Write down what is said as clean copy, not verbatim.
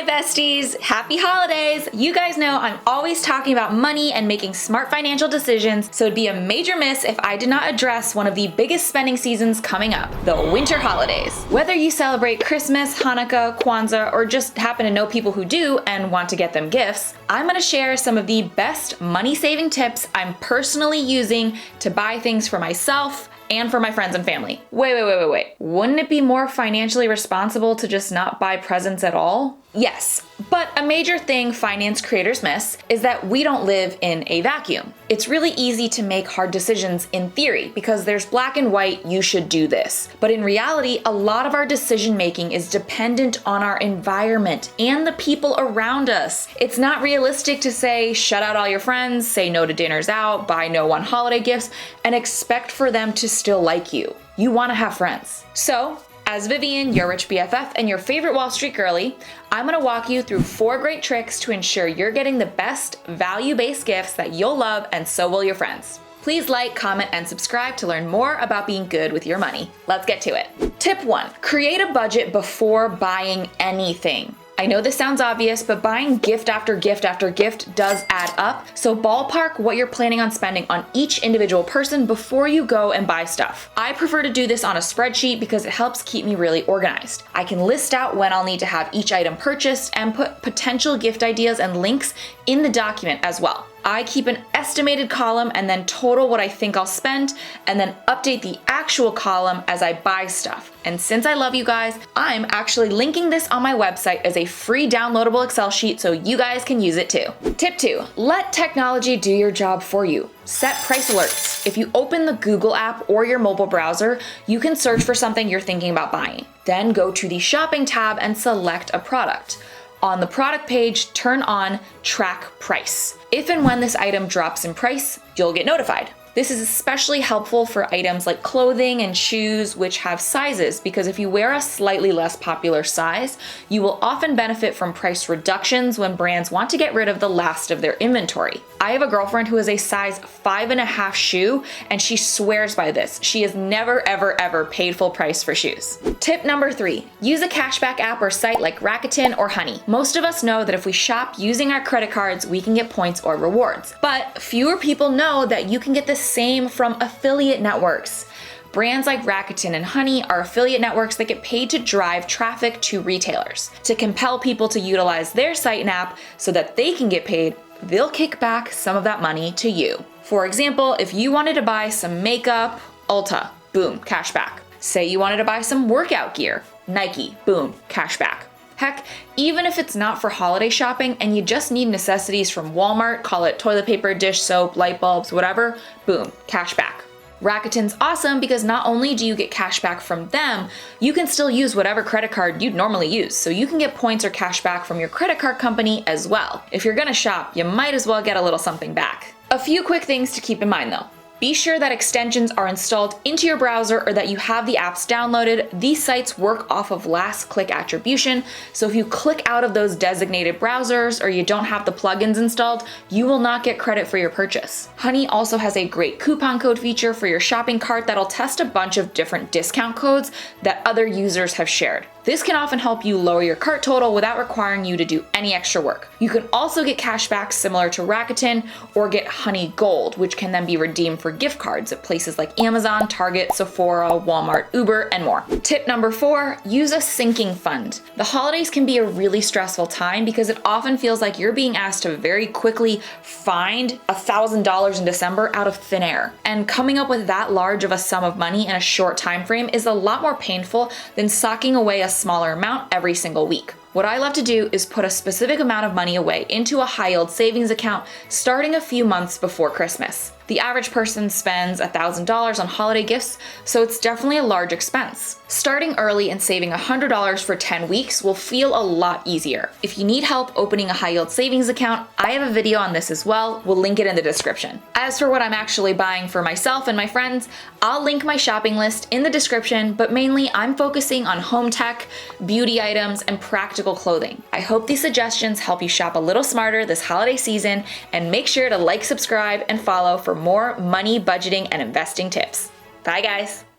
Hi besties! Happy holidays! You guys know I'm always talking about money and making smart financial decisions, so it'd be a major miss if I did not address one of the biggest spending seasons coming up, the winter holidays. Whether you celebrate Christmas, Hanukkah, Kwanzaa, or just happen to know people who do and want to get them gifts, I'm going to share some of the best money-saving tips I'm personally using to buy things for myself and for my friends and family. Wait. Wouldn't it be more financially responsible to just not buy presents at all? Yes, but a major thing finance creators miss is that we don't live in a vacuum. It's really easy to make hard decisions in theory because there's black and white, you should do this. But in reality, a lot of our decision making is dependent on our environment and the people around us. It's not realistic to say, shut out all your friends, say no to dinners out, buy no one holiday gifts, and expect for them to still like you. You want to have friends. So, as Vivian, your Rich BFF, and your favorite Wall Street girly, I'm gonna walk you through 4 great tricks to ensure you're getting the best value-based gifts that you'll love, and so will your friends. Please like, comment, and subscribe to learn more about being good with your money. Let's get to it. Tip 1, create a budget before buying anything. I know this sounds obvious, but buying gift after gift after gift does add up, so ballpark what you're planning on spending on each individual person before you go and buy stuff. I prefer to do this on a spreadsheet because it helps keep me really organized. I can list out when I'll need to have each item purchased and put potential gift ideas and links in the document as well. I keep an estimated column and then total what I think I'll spend, and then update the actual column as I buy stuff. And since I love you guys, I'm actually linking this on my website as a free downloadable Excel sheet so you guys can use it too. Tip 2, let technology do your job for you. Set price alerts. If you open the Google app or your mobile browser, you can search for something you're thinking about buying. Then go to the shopping tab and select a product. On the product page, turn on Track Price. If and when this item drops in price, you'll get notified. This is especially helpful for items like clothing and shoes, which have sizes, because if you wear a slightly less popular size, you will often benefit from price reductions when brands want to get rid of the last of their inventory. I have a girlfriend who is a size 5.5 shoe, and she swears by this. She has never, ever paid full price for shoes. Tip number 3, use a cashback app or site like Rakuten or Honey. Most of us know that if we shop using our credit cards, we can get points or rewards, but fewer people know that you can get the same from affiliate networks. Brands like Rakuten and Honey are affiliate networks that get paid to drive traffic to retailers. To compel people to utilize their site and app so that they can get paid, they'll kick back some of that money to you. For example, if you wanted to buy some makeup, Ulta, boom, cashback. Say you wanted to buy some workout gear, Nike, boom, cashback. Heck, even if it's not for holiday shopping and you just need necessities from Walmart, call it toilet paper, dish soap, light bulbs, whatever, boom, cashback. Rakuten's awesome because not only do you get cash back from them, you can still use whatever credit card you'd normally use, so you can get points or cash back from your credit card company as well. If you're gonna shop, you might as well get a little something back. A few quick things to keep in mind though. Be sure that extensions are installed into your browser or that you have the apps downloaded. These sites work off of last click attribution, so if you click out of those designated browsers or you don't have the plugins installed, you will not get credit for your purchase. Honey also has a great coupon code feature for your shopping cart that'll test a bunch of different discount codes that other users have shared. This can often help you lower your cart total without requiring you to do any extra work. You can also get cashback similar to Rakuten or get Honey Gold, which can then be redeemed for gift cards at places like Amazon, Target, Sephora, Walmart, Uber, and more. Tip number 4, use a sinking fund. The holidays can be a really stressful time because it often feels like you're being asked to very quickly find $1,000 in December out of thin air. And coming up with that large of a sum of money in a short time frame is a lot more painful than socking away a smaller amount every single week. What I love to do is put a specific amount of money away into a high-yield savings account starting a few months before Christmas. The average person spends $1,000 on holiday gifts, so it's definitely a large expense. Starting early and saving $100 for 10 weeks will feel a lot easier. If you need help opening a high-yield savings account, I have a video on this as well. We'll link it in the description. As for what I'm actually buying for myself and my friends, I'll link my shopping list in the description, but mainly I'm focusing on home tech, beauty items, and practical clothing. I hope these suggestions help you shop a little smarter this holiday season, and make sure to like, subscribe, and follow for more money, budgeting, and investing tips. Bye guys.